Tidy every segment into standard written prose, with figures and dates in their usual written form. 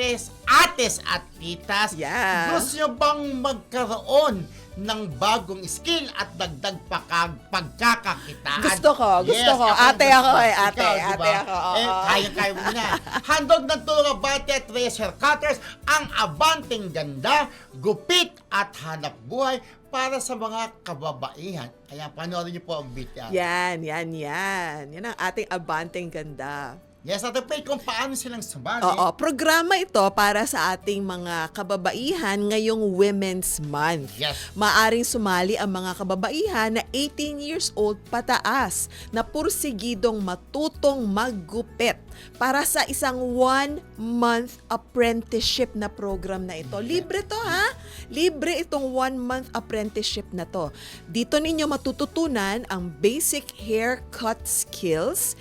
ates, ates at titas, Yeah. gusto nyo bang magkaroon ng bagong skill at dagdag pagkakakitaan? Gusto ko. Ate ako eh, ate ako, oo. Kaya-kaya mo na. Handog ng tulong Abante at Tracer Cutters ang Abanteng Ganda, Gupit at Hanap Buhay para sa mga kababaihan. Kaya panoorin niyo po ang video. Yan. Yan ang ating Abanteng Ganda. Yes, at play kung paano silang sumali. Oo, programa ito para sa ating mga kababaihan ngayong Women's Month. Yes. Maaring sumali ang mga kababaihan na 18 years old pataas na pursigidong matutong maggupit para sa isang 1-month apprenticeship na program na ito. Libre to ha? Libre itong 1-month apprenticeship na to. Dito ninyo matututunan ang basic haircut skills,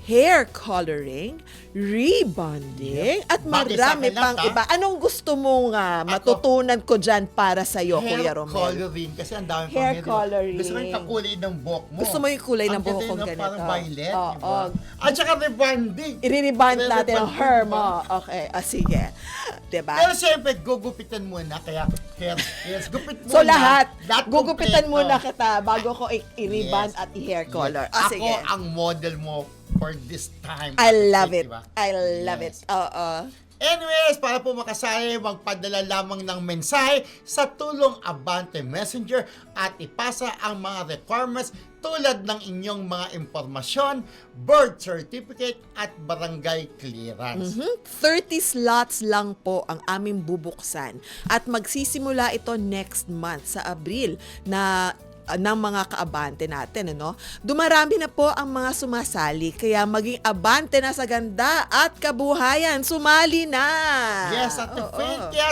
hair coloring, rebonding, at marami pang iba. Anong gusto mong matutunan ko dyan para sa'yo, Kuya Romel? Hair coloring, kasi ang dami Hair coloring. Gusto mo yung kakulay ng buhok mo. Gusto mo yung kulay ng buhok kong ganito. Parang violet, Oo. diba? At saka rebonding. I-rebond natin ang hair diba? mo. Okay, sige. Diba? Pero siyempre, gugupitan muna, kaya hairs, gupit muna. So lahat gugupitan kompleto. muna kita bago ko i-rebond at i-hair color. Yes. Sige. Ako ang model mo for this time. I love it. Diba? I love it. Yes. Oo. Anyways, para po makasali, magpadala lamang ng mensahe sa tulong Abante Messenger at ipasa ang mga requirements tulad ng inyong mga impormasyon, birth certificate at barangay clearance. 30 slots lang po ang aming bubuksan at magsisimula ito next month sa Abril na ng mga kaabante natin, ano? Dumarami na po ang mga sumasali, kaya maging abante na sa ganda at kabuhayan. Sumali na! Yes, at the Oo. kaya